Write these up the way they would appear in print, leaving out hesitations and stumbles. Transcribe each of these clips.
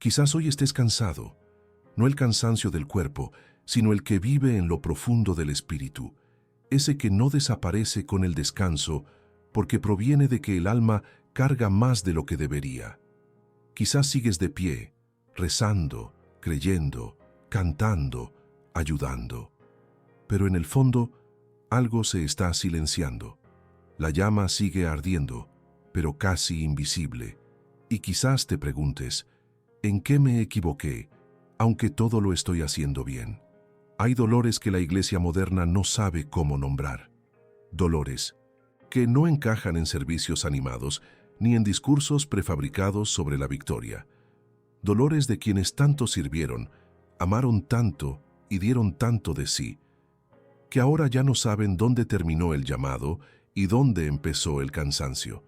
Quizás hoy estés cansado, no el cansancio del cuerpo, sino el que vive en lo profundo del espíritu, ese que no desaparece con el descanso porque proviene de que el alma carga más de lo que debería. Quizás sigues de pie, rezando, creyendo, cantando, ayudando. Pero en el fondo, algo se está silenciando. La llama sigue ardiendo, pero casi invisible. Y quizás te preguntes, ¿en qué me equivoqué, aunque todo lo estoy haciendo bien? Hay dolores que la iglesia moderna no sabe cómo nombrar. Dolores que no encajan en servicios animados ni en discursos prefabricados sobre la victoria. Dolores de quienes tanto sirvieron, amaron tanto y dieron tanto de sí, que ahora ya no saben dónde terminó el llamado y dónde empezó el cansancio.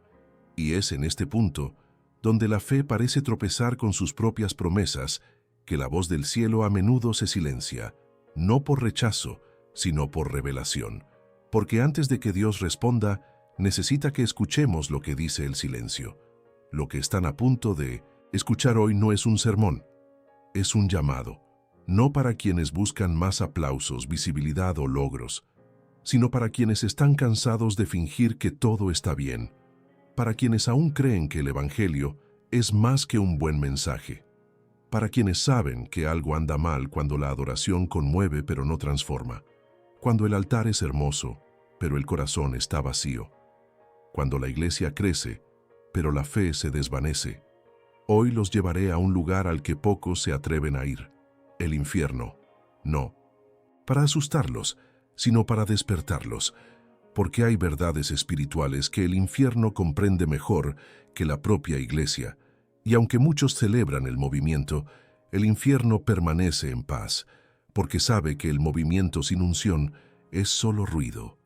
Y es en este punto donde la fe parece tropezar con sus propias promesas, que la voz del cielo a menudo se silencia, no por rechazo, sino por revelación. Porque antes de que Dios responda, necesita que escuchemos lo que dice el silencio. Lo que están a punto de escuchar hoy no es un sermón, es un llamado, no para quienes buscan más aplausos, visibilidad o logros, sino para quienes están cansados de fingir que todo está bien, para quienes aún creen que el Evangelio es más que un buen mensaje, para quienes saben que algo anda mal cuando la adoración conmueve pero no transforma, cuando el altar es hermoso, pero el corazón está vacío, cuando la iglesia crece, pero la fe se desvanece. Hoy los llevaré a un lugar al que pocos se atreven a ir, el infierno. No para asustarlos, sino para despertarlos, porque hay verdades espirituales que el infierno comprende mejor que la propia iglesia, y aunque muchos celebran el movimiento, el infierno permanece en paz, porque sabe que el movimiento sin unción es solo ruido.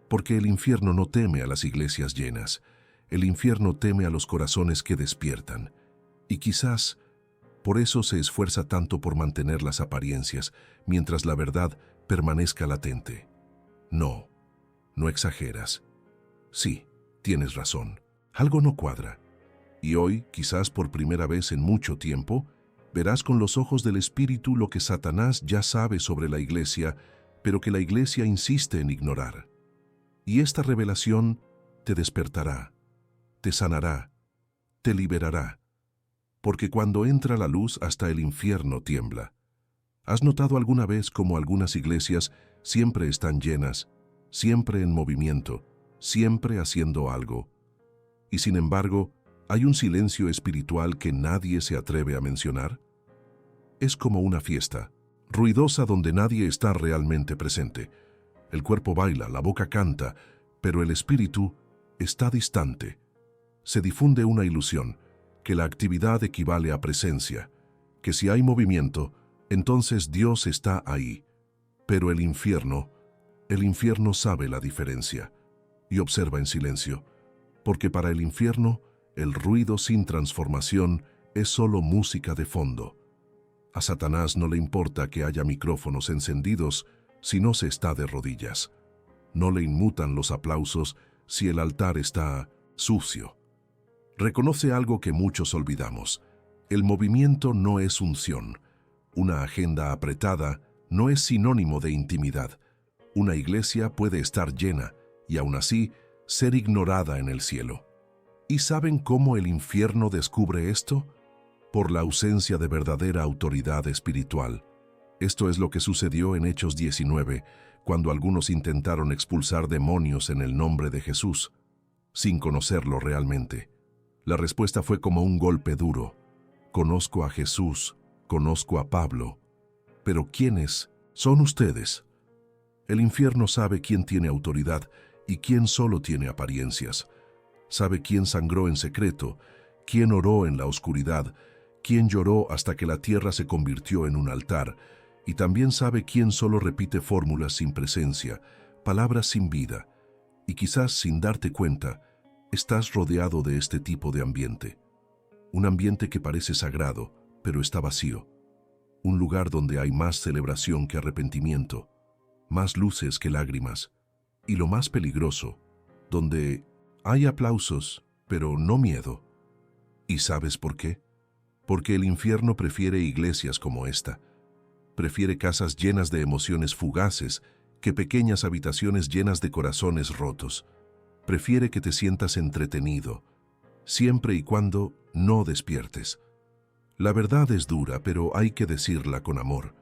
Porque el infierno no teme a las iglesias llenas, el infierno teme a los corazones que despiertan. Y quizás por eso se esfuerza tanto por mantener las apariencias, mientras la verdad permanezca latente. No, no exageras. Sí, tienes razón, algo no cuadra. Y hoy, quizás por primera vez en mucho tiempo, verás con los ojos del Espíritu lo que Satanás ya sabe sobre la iglesia, pero que la iglesia insiste en ignorar. Y esta revelación te despertará, te sanará, te liberará, porque cuando entra la luz hasta el infierno tiembla. ¿Has notado alguna vez cómo algunas iglesias siempre están llenas, siempre en movimiento, siempre haciendo algo? Y sin embargo, ¿hay un silencio espiritual que nadie se atreve a mencionar? Es como una fiesta, ruidosa donde nadie está realmente presente. El cuerpo baila, la boca canta, pero el espíritu está distante. Se difunde una ilusión, que la actividad equivale a presencia, que si hay movimiento, entonces Dios está ahí. Pero el infierno sabe la diferencia y observa en silencio, porque para el infierno el ruido sin transformación es solo música de fondo. A Satanás no le importa que haya micrófonos encendidos si no se está de rodillas. No le inmutan los aplausos si el altar está sucio. Reconoce algo que muchos olvidamos. El movimiento no es unción. Una agenda apretada no es sinónimo de intimidad. Una iglesia puede estar llena y aún así ser ignorada en el cielo. ¿Y saben cómo el infierno descubre esto? Por la ausencia de verdadera autoridad espiritual. Esto es lo que sucedió en Hechos 19, cuando algunos intentaron expulsar demonios en el nombre de Jesús, sin conocerlo realmente. La respuesta fue como un golpe duro. Conozco a Jesús, conozco a Pablo, pero ¿quiénes son ustedes? El infierno sabe quién tiene autoridad y quién solo tiene apariencias. Sabe quién sangró en secreto, quién oró en la oscuridad, quién lloró hasta que la tierra se convirtió en un altar, y también sabe quién solo repite fórmulas sin presencia, palabras sin vida, y quizás sin darte cuenta, estás rodeado de este tipo de ambiente. Un ambiente que parece sagrado, pero está vacío. Un lugar donde hay más celebración que arrepentimiento, más luces que lágrimas, y lo más peligroso, donde hay aplausos, pero no miedo. ¿Y sabes por qué? porque el infierno prefiere iglesias como esta. Prefiere casas llenas de emociones fugaces que pequeñas habitaciones llenas de corazones rotos. Prefiere que te sientas entretenido, siempre y cuando no despiertes. La verdad es dura, pero hay que decirla con amor.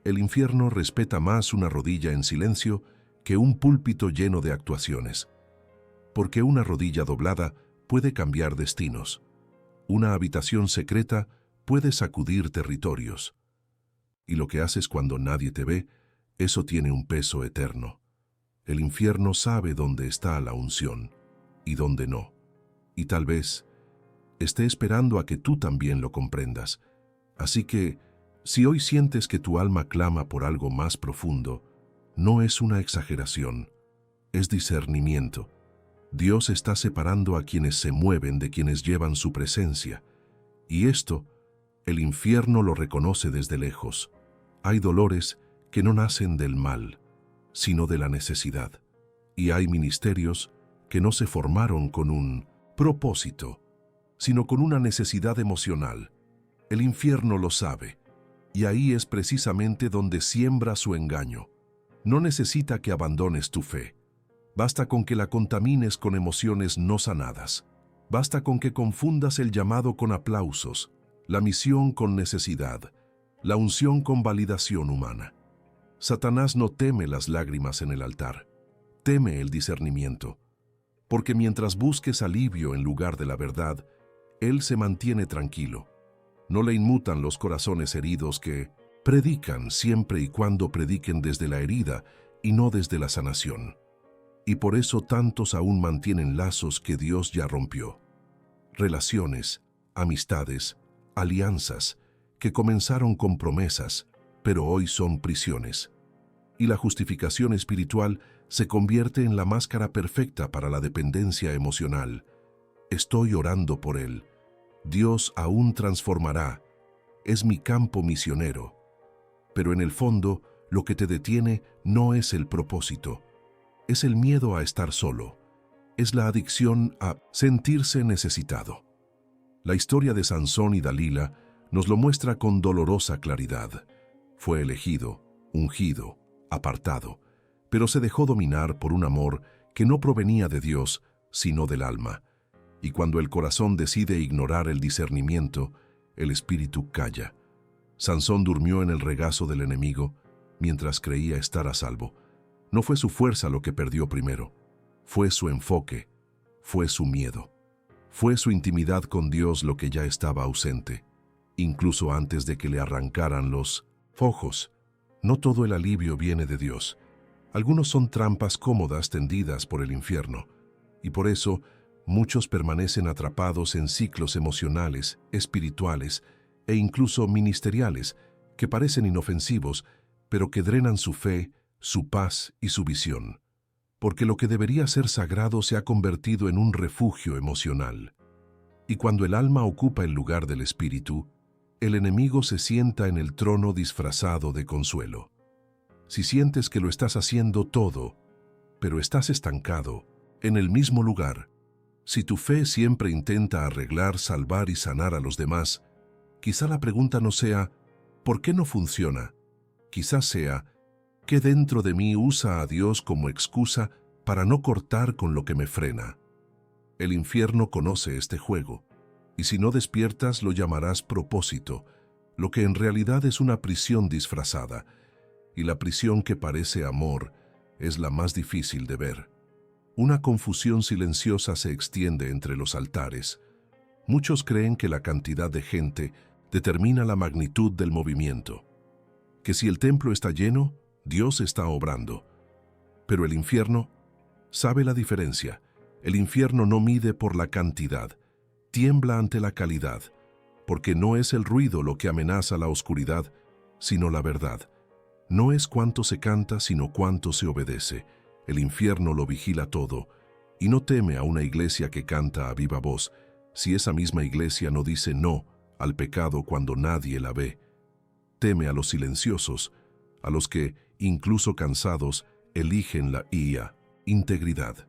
El infierno respeta más una rodilla en silencio que un púlpito lleno de actuaciones. Porque una rodilla doblada puede cambiar destinos. Una habitación secreta puede sacudir territorios. Y lo que haces cuando nadie te ve, eso tiene un peso eterno. El infierno sabe dónde está la unción y dónde no. Y tal vez esté esperando a que tú también lo comprendas. Así que, si hoy sientes que tu alma clama por algo más profundo, no es una exageración, es discernimiento. Dios está separando a quienes se mueven de quienes llevan su presencia. Y esto, el infierno lo reconoce desde lejos. Hay dolores que no nacen del mal, sino de la necesidad. Y hay ministerios que no se formaron con un propósito, sino con una necesidad emocional. El infierno lo sabe, y ahí es precisamente donde siembra su engaño. No necesita que abandones tu fe. Basta con que la contamines con emociones no sanadas. Basta con que confundas el llamado con aplausos, la misión con necesidad, la unción con validación humana. Satanás no teme las lágrimas en el altar, teme el discernimiento. Porque mientras busques alivio en lugar de la verdad, él se mantiene tranquilo. No le inmutan los corazones heridos que predican siempre y cuando prediquen desde la herida y no desde la sanación. Y por eso tantos aún mantienen lazos que Dios ya rompió. Relaciones, amistades, alianzas, que comenzaron con promesas, pero hoy son prisiones. Y la justificación espiritual se convierte en la máscara perfecta para la dependencia emocional. Estoy orando por él. Dios aún transformará. Es mi campo misionero. Pero en el fondo, lo que te detiene no es el propósito. Es el miedo a estar solo. Es la adicción a sentirse necesitado. La historia de Sansón y Dalila nos lo muestra con dolorosa claridad. Fue elegido, ungido, apartado, pero se dejó dominar por un amor que no provenía de Dios, sino del alma. Y cuando el corazón decide ignorar el discernimiento, el espíritu calla. Sansón durmió en el regazo del enemigo mientras creía estar a salvo. No fue su fuerza lo que perdió primero, fue su enfoque, fue su miedo. Fue su intimidad con Dios lo que ya estaba ausente, incluso antes de que le arrancaran los ojos. No todo el alivio viene de Dios. Algunos son trampas cómodas tendidas por el infierno, y por eso muchos permanecen atrapados en ciclos emocionales, espirituales e incluso ministeriales que parecen inofensivos, pero que drenan su fe, su paz y su visión. Porque lo que debería ser sagrado se ha convertido en un refugio emocional. Y cuando el alma ocupa el lugar del espíritu, el enemigo se sienta en el trono disfrazado de consuelo. Si sientes que lo estás haciendo todo, pero estás estancado, en el mismo lugar, si tu fe siempre intenta arreglar, salvar y sanar a los demás, quizá la pregunta no sea, ¿por qué no funciona? Quizás sea, ¿qué dentro de mí usa a Dios como excusa para no cortar con lo que me frena? El infierno conoce este juego, y si no despiertas lo llamarás propósito, lo que en realidad es una prisión disfrazada, y la prisión que parece amor es la más difícil de ver. Una confusión silenciosa se extiende entre los altares. Muchos creen que la cantidad de gente determina la magnitud del movimiento, que si el templo está lleno, Dios está obrando. Pero el infierno sabe la diferencia. El infierno no mide por la cantidad, tiembla ante la calidad, porque no es el ruido lo que amenaza la oscuridad, sino la verdad. No es cuánto se canta, sino cuánto se obedece. El infierno lo vigila todo, y no teme a una iglesia que canta a viva voz, si esa misma iglesia no dice no al pecado cuando nadie la ve. Teme a los silenciosos, a los que, incluso cansados, eligen la integridad,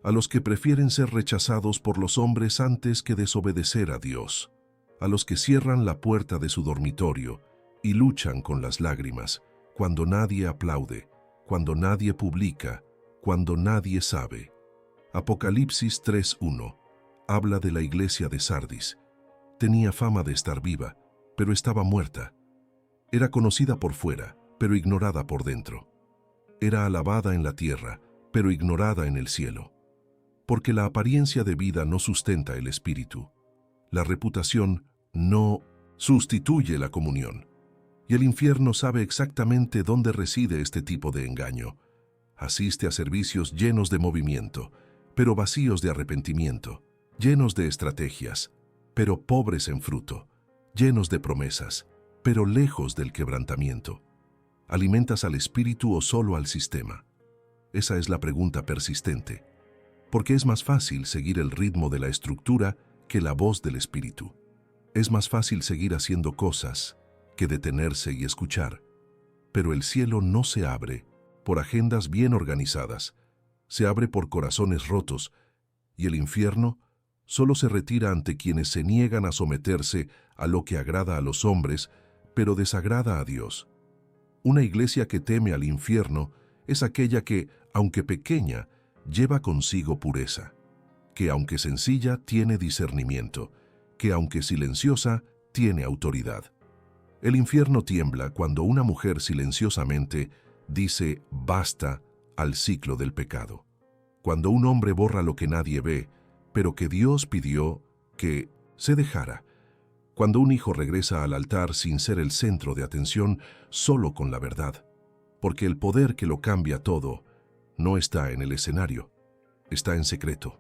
a los que prefieren ser rechazados por los hombres antes que desobedecer a Dios. a los que cierran la puerta de su dormitorio y luchan con las lágrimas, cuando nadie aplaude, cuando nadie publica, cuando nadie sabe. Apocalipsis 3:1 habla de la iglesia de Sardis. Tenía fama de estar viva, pero estaba muerta. Era conocida por fuera, pero ignorada por dentro. Era alabada en la tierra, pero ignorada en el cielo. Porque la apariencia de vida no sustenta el espíritu. La reputación no sustituye la comunión. Y el infierno sabe exactamente dónde reside este tipo de engaño. Asiste a servicios llenos de movimiento, pero vacíos de arrepentimiento, llenos de estrategias, pero pobres en fruto, llenos de promesas, pero lejos del quebrantamiento. ¿Alimentas al espíritu o solo al sistema? Esa es la pregunta persistente, porque es más fácil seguir el ritmo de la estructura que la voz del espíritu. Es más fácil seguir haciendo cosas que detenerse y escuchar. Pero el cielo no se abre por agendas bien organizadas, se abre por corazones rotos, y el infierno solo se retira ante quienes se niegan a someterse a lo que agrada a los hombres, pero desagrada a Dios. Una iglesia que teme al infierno es aquella que, aunque pequeña, lleva consigo pureza, que aunque sencilla tiene discernimiento, que aunque silenciosa tiene autoridad. El infierno tiembla cuando una mujer silenciosamente dice basta al ciclo del pecado. Cuando un hombre borra lo que nadie ve, pero que Dios pidió que se dejara. Cuando un hijo regresa al altar sin ser el centro de atención, solo con la verdad. Porque el poder que lo cambia todo no está en el escenario, está en secreto.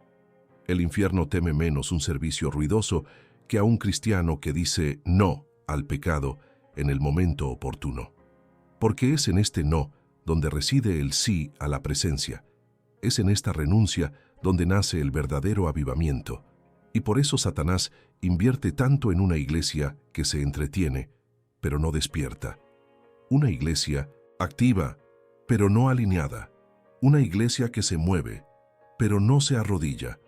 El infierno teme menos un servicio ruidoso que a un cristiano que dice no al pecado en el momento oportuno. Porque es en este no donde reside el sí a la presencia. Es en esta renuncia donde nace el verdadero avivamiento. Y por eso Satanás invierte tanto en una iglesia que se entretiene, pero no despierta. Una iglesia activa, pero no alineada. Una iglesia que se mueve, pero no se arrodilla.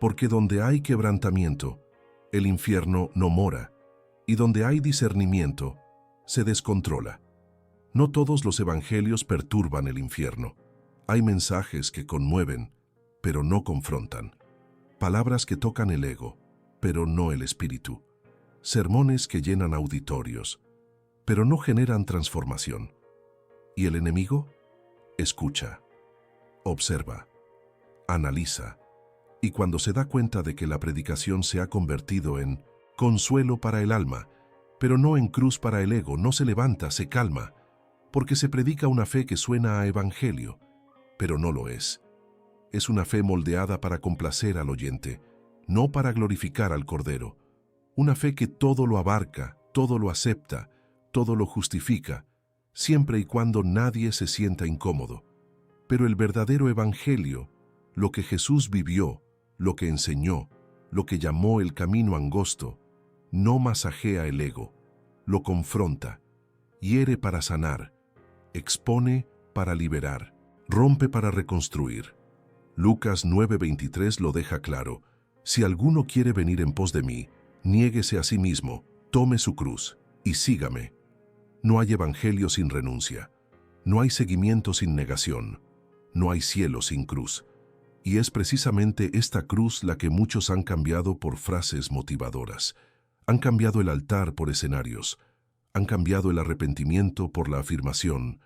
Porque donde hay quebrantamiento, el infierno no mora. Y donde hay discernimiento, se descontrola. No todos los evangelios perturban el infierno. Hay mensajes que conmueven, pero no confrontan. Palabras que tocan el ego, pero no el espíritu. Sermones que llenan auditorios, pero no generan transformación. ¿Y el enemigo? Escucha, observa, analiza. Y cuando se da cuenta de que la predicación se ha convertido en consuelo para el alma, pero no en cruz para el ego, no se levanta, se calma, porque se predica una fe que suena a evangelio, pero no lo es. Es una fe moldeada para complacer al oyente, no para glorificar al Cordero. Una fe que todo lo abarca, todo lo acepta, todo lo justifica, siempre y cuando nadie se sienta incómodo. Pero el verdadero evangelio, lo que Jesús vivió, lo que enseñó, lo que llamó el camino angosto, no masajea el ego, lo confronta, hiere para sanar, expone para liberar, rompe para reconstruir. Lucas 9:23 lo deja claro: si alguno quiere venir en pos de mí, niéguese a sí mismo, tome su cruz y sígame. No hay evangelio sin renuncia, no hay seguimiento sin negación, no hay cielo sin cruz. Y es precisamente esta cruz la que muchos han cambiado por frases motivadoras. Han cambiado el altar por escenarios, han cambiado el arrepentimiento por la afirmación,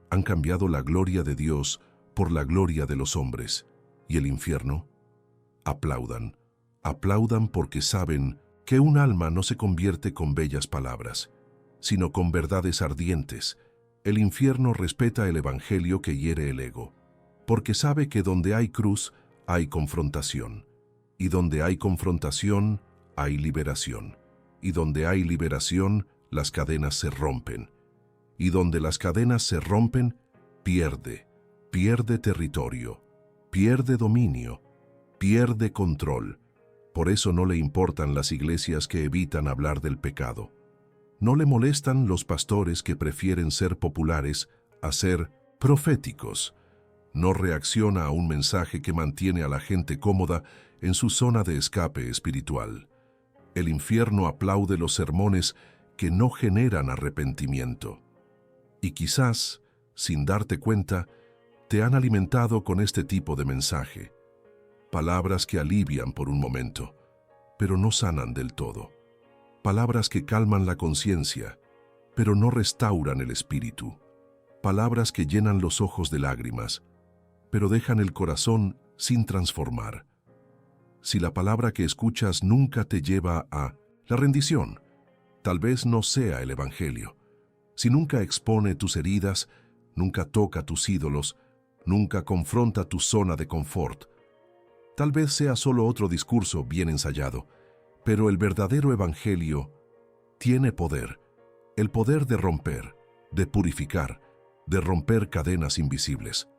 han cambiado la gloria de Dios por la gloria de los hombres. ¿Y el infierno? Aplaudan, aplaudan porque saben que un alma no se convierte con bellas palabras, sino con verdades ardientes. El infierno respeta el evangelio que hiere el ego, porque sabe que donde hay cruz hay confrontación, y donde hay confrontación hay liberación, y donde hay liberación las cadenas se rompen, y donde las cadenas se rompen, pierde territorio, pierde dominio, pierde control. Por eso no le importan las iglesias que evitan hablar del pecado. No le molestan los pastores que prefieren ser populares a ser proféticos. No reacciona a un mensaje que mantiene a la gente cómoda en su zona de escape espiritual. El infierno aplaude los sermones que no generan arrepentimiento. Y quizás, sin darte cuenta, te han alimentado con este tipo de mensaje. Palabras que alivian por un momento, pero no sanan del todo. Palabras que calman la conciencia, pero no restauran el espíritu. Palabras que llenan los ojos de lágrimas, pero dejan el corazón sin transformar. Si la palabra que escuchas nunca te lleva a la rendición, tal vez no sea el Evangelio. Si nunca expone tus heridas, nunca toca tus ídolos, nunca confronta tu zona de confort, tal vez sea solo otro discurso bien ensayado, pero el verdadero Evangelio tiene poder, el poder de romper, de purificar, de romper cadenas invisibles.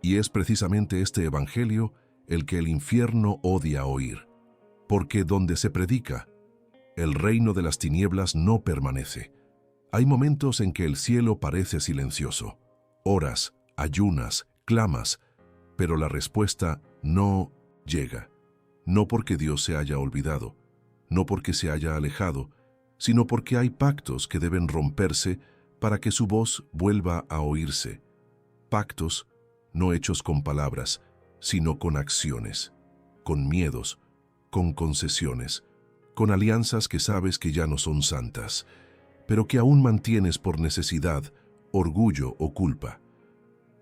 Y es precisamente este Evangelio el que el infierno odia oír, porque donde se predica, el reino de las tinieblas no permanece. Hay momentos en que el cielo parece silencioso, oras, ayunas, clamas, pero la respuesta no llega. No porque Dios se haya olvidado, no porque se haya alejado, sino porque hay pactos que deben romperse para que su voz vuelva a oírse. Pactos no hechos con palabras, sino con acciones, con miedos, con concesiones, con alianzas que sabes que ya no son santas, pero que aún mantienes por necesidad, orgullo o culpa.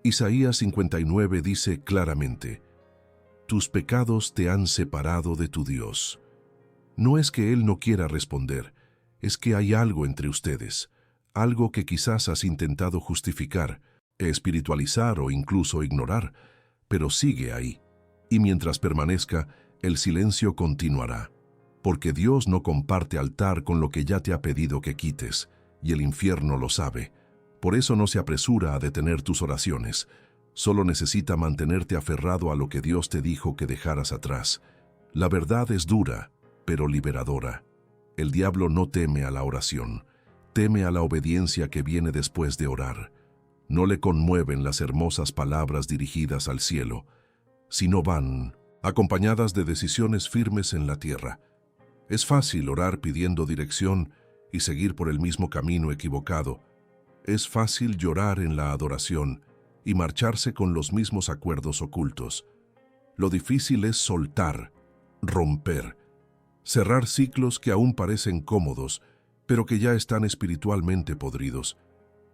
Isaías 59 dice claramente: tus pecados te han separado de tu Dios. No es que Él no quiera responder, es que hay algo entre ustedes, algo que quizás has intentado justificar, espiritualizar o incluso ignorar, pero sigue ahí. Y mientras permanezca, el silencio continuará, porque Dios no comparte altar con lo que ya te ha pedido que quites, y el infierno lo sabe. Por eso no se apresura a detener tus oraciones, solo necesita mantenerte aferrado a lo que Dios te dijo que dejaras atrás. La verdad es dura, pero liberadora. El diablo no teme a la oración, teme a la obediencia que viene después de orar. No le conmueven las hermosas palabras dirigidas al cielo, sino van acompañadas de decisiones firmes en la tierra. Es fácil orar pidiendo dirección y seguir por el mismo camino equivocado. Es fácil llorar en la adoración y marcharse con los mismos acuerdos ocultos. Lo difícil es soltar, romper, cerrar ciclos que aún parecen cómodos, pero que ya están espiritualmente podridos.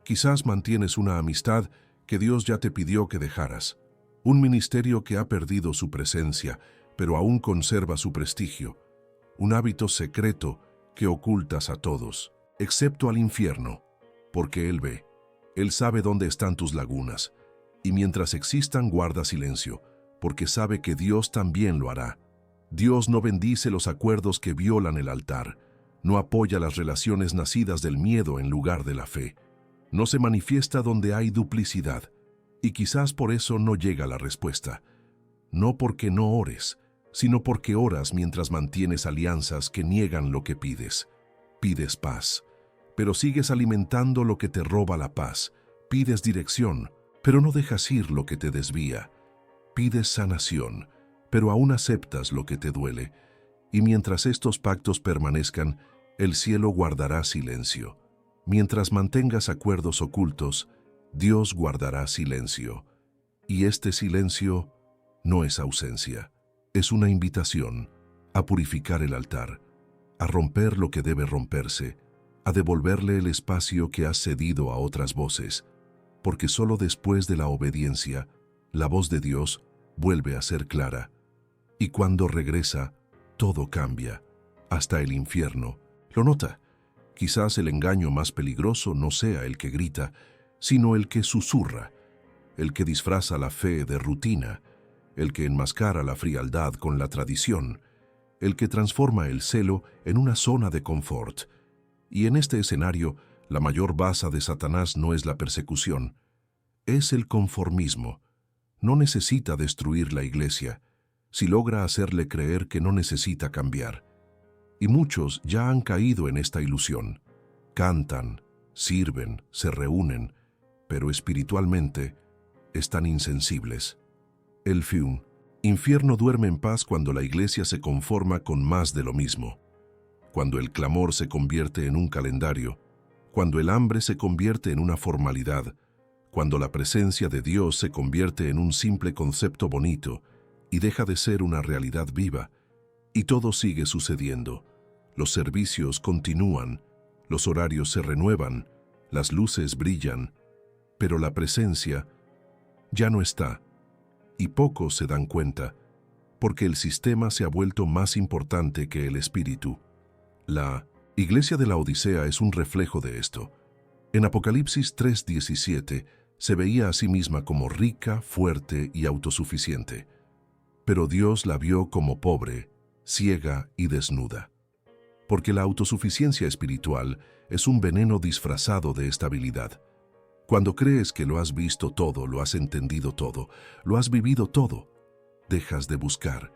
Quizás mantienes una amistad que Dios ya te pidió que dejaras, un ministerio que ha perdido su presencia, pero aún conserva su prestigio, un hábito secreto que ocultas a todos, excepto al infierno, porque Él ve, Él sabe dónde están tus lagunas, y mientras existan guarda silencio, porque sabe que Dios también lo hará. Dios no bendice los acuerdos que violan el altar, no apoya las relaciones nacidas del miedo en lugar de la fe. No se manifiesta donde hay duplicidad, y quizás por eso no llega la respuesta. No porque no ores, sino porque oras mientras mantienes alianzas que niegan lo que pides. Pides paz, pero sigues alimentando lo que te roba la paz. Pides dirección, pero no dejas ir lo que te desvía. Pides sanación, pero aún aceptas lo que te duele. Y mientras estos pactos permanezcan, el cielo guardará silencio. Mientras mantengas acuerdos ocultos, Dios guardará silencio. Y este silencio no es ausencia, es una invitación a purificar el altar, a romper lo que debe romperse, a devolverle el espacio que has cedido a otras voces, porque solo después de la obediencia, la voz de Dios vuelve a ser clara. Y cuando regresa, todo cambia, hasta el infierno. ¿Lo nota? Quizás el engaño más peligroso no sea el que grita, sino el que susurra, el que disfraza la fe de rutina, el que enmascara la frialdad con la tradición, el que transforma el celo en una zona de confort. Y en este escenario, la mayor baza de Satanás no es la persecución, es el conformismo. No necesita destruir la iglesia, si logra hacerle creer que no necesita cambiar. Y muchos ya han caído en esta ilusión. Cantan, sirven, se reúnen, pero espiritualmente están insensibles. El infierno duerme en paz cuando la iglesia se conforma con más de lo mismo. cuando el clamor se convierte en un calendario, cuando el hambre se convierte en una formalidad, cuando la presencia de Dios se convierte en un simple concepto bonito y deja de ser una realidad viva, y todo sigue sucediendo. Los servicios continúan, los horarios se renuevan, las luces brillan, pero la presencia ya no está, y pocos se dan cuenta, porque el sistema se ha vuelto más importante que el espíritu. La iglesia de la Odisea es un reflejo de esto. En Apocalipsis 3:17 se veía a sí misma como rica, fuerte y autosuficiente, pero Dios la vio como pobre, ciega y desnuda. Porque la autosuficiencia espiritual es un veneno disfrazado de estabilidad. Cuando crees que lo has visto todo, lo has entendido todo, lo has vivido todo, dejas de buscar,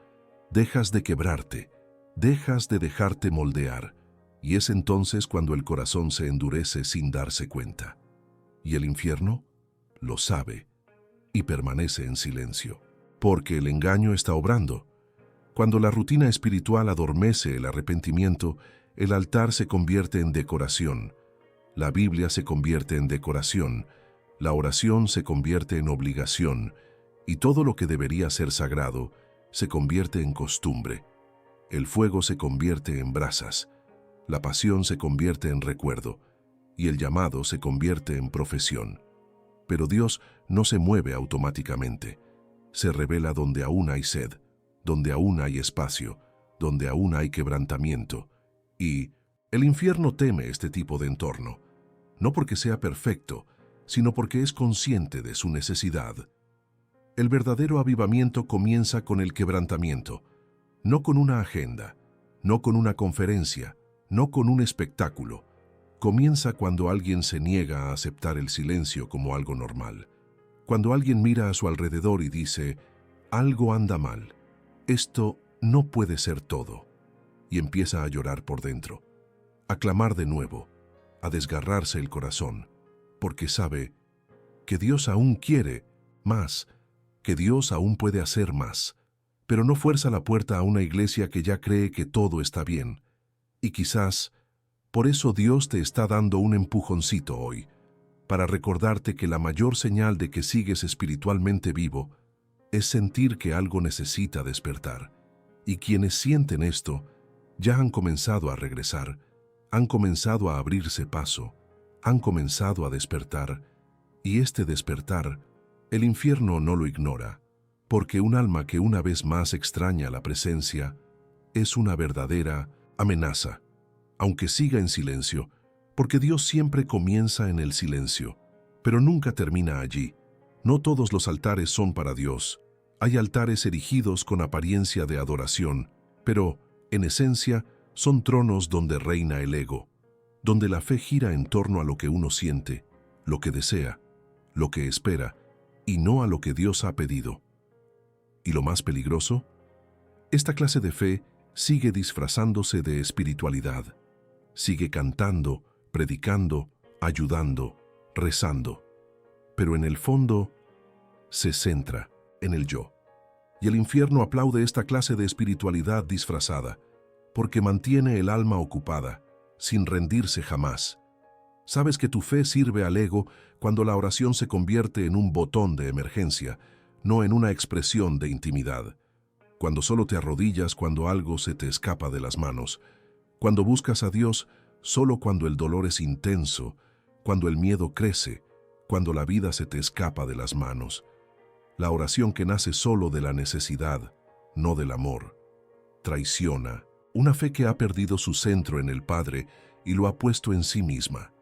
dejas de quebrarte, dejas de dejarte moldear, y es entonces cuando el corazón se endurece sin darse cuenta. Y el infierno lo sabe y permanece en silencio, porque el engaño está obrando. Cuando la rutina espiritual adormece el arrepentimiento, el altar se convierte en decoración, la Biblia se convierte en decoración, la oración se convierte en obligación, y todo lo que debería ser sagrado se convierte en costumbre. El fuego se convierte en brasas, la pasión se convierte en recuerdo, y el llamado se convierte en profesión. Pero Dios no se mueve automáticamente, se revela donde aún hay sed, donde aún hay espacio, donde aún hay quebrantamiento. Y el infierno teme este tipo de entorno, no porque sea perfecto, sino porque es consciente de su necesidad. El verdadero avivamiento comienza con el quebrantamiento, no con una agenda, no con una conferencia, no con un espectáculo. Comienza cuando alguien se niega a aceptar el silencio como algo normal, cuando alguien mira a su alrededor y dice, algo anda mal, esto no puede ser todo, y empieza a llorar por dentro, a clamar de nuevo, a desgarrarse el corazón, porque sabe que Dios aún quiere más, que Dios aún puede hacer más, pero no fuerza la puerta a una iglesia que ya cree que todo está bien. Y quizás, por eso Dios te está dando un empujoncito hoy, para recordarte que la mayor señal de que sigues espiritualmente vivo es sentir que algo necesita despertar. Y quienes sienten esto ya han comenzado a regresar, han comenzado a abrirse paso, han comenzado a despertar, y este despertar, el infierno no lo ignora, porque un alma que una vez más extraña la presencia es una verdadera amenaza, aunque siga en silencio, porque Dios siempre comienza en el silencio, pero nunca termina allí. No todos los altares son para Dios. Hay altares erigidos con apariencia de adoración, pero, en esencia, son tronos donde reina el ego, donde la fe gira en torno a lo que uno siente, lo que desea, lo que espera, y no a lo que Dios ha pedido. ¿Y lo más peligroso? Esta clase de fe sigue disfrazándose de espiritualidad, sigue cantando, predicando, ayudando, rezando, pero en el fondo se centra en el yo. Y el infierno aplaude esta clase de espiritualidad disfrazada, porque mantiene el alma ocupada, sin rendirse jamás. Sabes que tu fe sirve al ego cuando la oración se convierte en un botón de emergencia, no en una expresión de intimidad. Cuando solo te arrodillas cuando algo se te escapa de las manos, cuando buscas a Dios solo cuando el dolor es intenso, cuando el miedo crece, cuando la vida se te escapa de las manos. La oración que nace solo de la necesidad, no del amor, traiciona una fe que ha perdido su centro en el Padre y lo ha puesto en sí misma.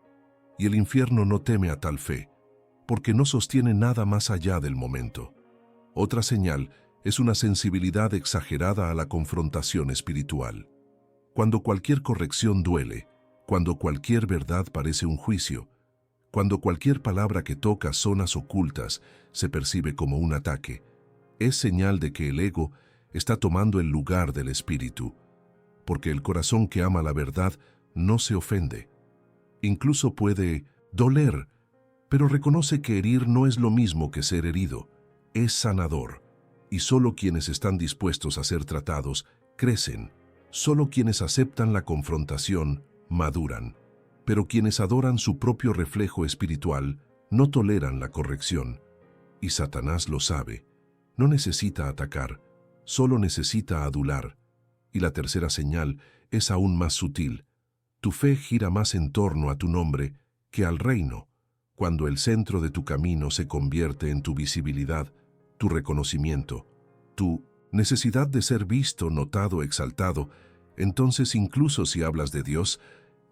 Y el infierno no teme a tal fe, porque no sostiene nada más allá del momento. Otra señal es una sensibilidad exagerada a la confrontación espiritual. Cuando cualquier corrección duele, cuando cualquier verdad parece un juicio, cuando cualquier palabra que toca zonas ocultas se percibe como un ataque, es señal de que el ego está tomando el lugar del espíritu, porque el corazón que ama la verdad no se ofende. Incluso puede doler, pero reconoce que herir no es lo mismo que ser herido, es sanador, y solo quienes están dispuestos a ser tratados crecen, Solo quienes aceptan la confrontación maduran, pero quienes adoran su propio reflejo espiritual no toleran la corrección. Y Satanás lo sabe. No necesita atacar, solo necesita adular. Y la tercera señal es aún más sutil. Tu fe gira más en torno a tu nombre que al reino. Cuando el centro de tu camino se convierte en tu visibilidad, tu reconocimiento, tu necesidad de ser visto, notado, exaltado, entonces incluso si hablas de Dios,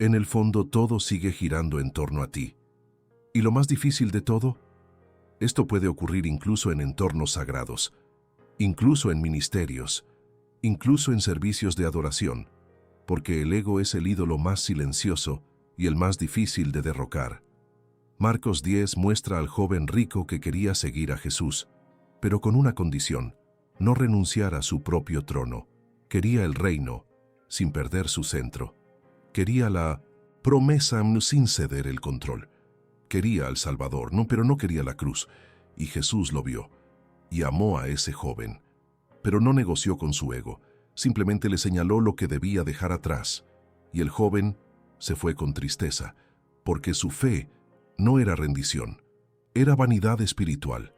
en el fondo todo sigue girando en torno a ti. Y lo más difícil de todo, esto puede ocurrir incluso en entornos sagrados, incluso en ministerios, incluso en servicios de adoración, porque el ego es el ídolo más silencioso y el más difícil de derrocar. Marcos 10 muestra al joven rico que quería seguir a Jesús, pero con una condición: no renunciar a su propio trono. Quería el reino, sin perder su centro. Quería la promesa sin ceder el control. Quería al Salvador, pero no quería la cruz. Y Jesús lo vio y amó a ese joven. Pero no negoció con su ego, simplemente le señaló lo que debía dejar atrás. Y el joven se fue con tristeza, porque su fe no era rendición, era vanidad espiritual.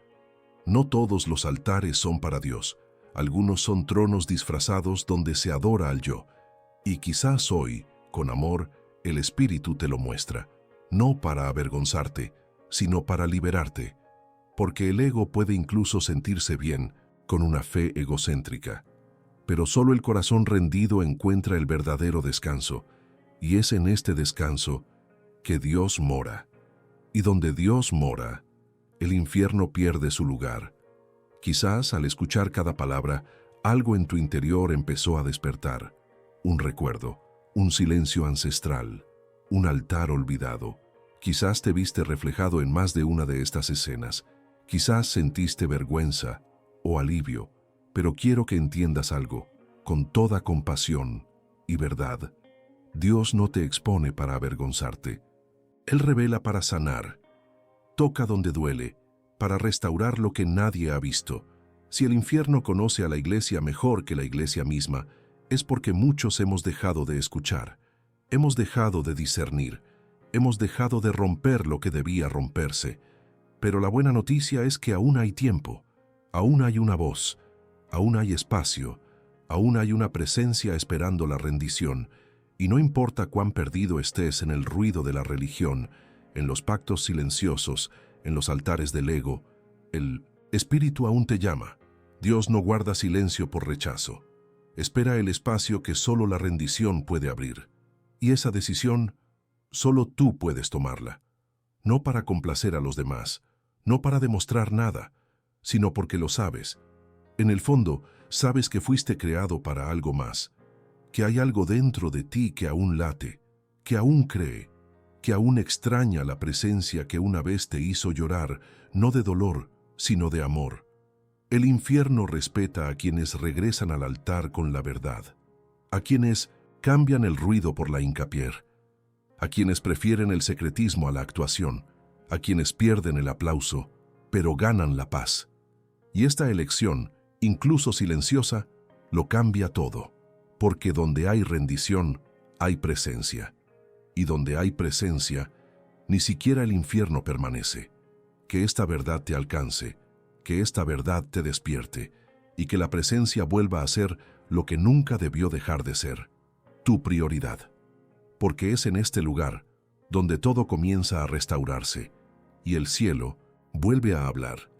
No todos los altares son para Dios. Algunos son tronos disfrazados donde se adora al yo. Y quizás hoy, con amor, el Espíritu te lo muestra, no para avergonzarte, sino para liberarte, porque el ego puede incluso sentirse bien con una fe egocéntrica. Pero solo el corazón rendido encuentra el verdadero descanso, y es en este descanso que Dios mora. Y donde Dios mora, el infierno pierde su lugar. Quizás al escuchar cada palabra, algo en tu interior empezó a despertar. Un recuerdo, un silencio ancestral, un altar olvidado. Quizás te viste reflejado en más de una de estas escenas. Quizás sentiste vergüenza o alivio, pero quiero que entiendas algo, con toda compasión y verdad. Dios no te expone para avergonzarte. Él revela para sanar. Toca donde duele, para restaurar lo que nadie ha visto. Si el infierno conoce a la iglesia mejor que la iglesia misma, es porque muchos hemos dejado de escuchar, hemos dejado de discernir, hemos dejado de romper lo que debía romperse. Pero la buena noticia es que aún hay tiempo, aún hay una voz, aún hay espacio, aún hay una presencia esperando la rendición, y no importa cuán perdido estés en el ruido de la religión, en los pactos silenciosos, en los altares del ego, el Espíritu aún te llama. Dios no guarda silencio por rechazo. Espera el espacio que solo la rendición puede abrir. Y esa decisión, solo tú puedes tomarla. No para complacer a los demás, no para demostrar nada, sino porque lo sabes. En el fondo, sabes que fuiste creado para algo más, que hay algo dentro de ti que aún late, que aún cree, que aún extraña la presencia que una vez te hizo llorar, no de dolor, sino de amor. El infierno respeta a quienes regresan al altar con la verdad, a quienes cambian el ruido por la hincapié, a quienes prefieren el secretismo a la actuación, a quienes pierden el aplauso, pero ganan la paz. Y esta elección, incluso silenciosa, lo cambia todo, porque donde hay rendición, hay presencia. Y donde hay presencia, ni siquiera el infierno permanece. Que esta verdad te alcance, que esta verdad te despierte, y que la presencia vuelva a ser lo que nunca debió dejar de ser, tu prioridad. Porque es en este lugar donde todo comienza a restaurarse, y el cielo vuelve a hablar.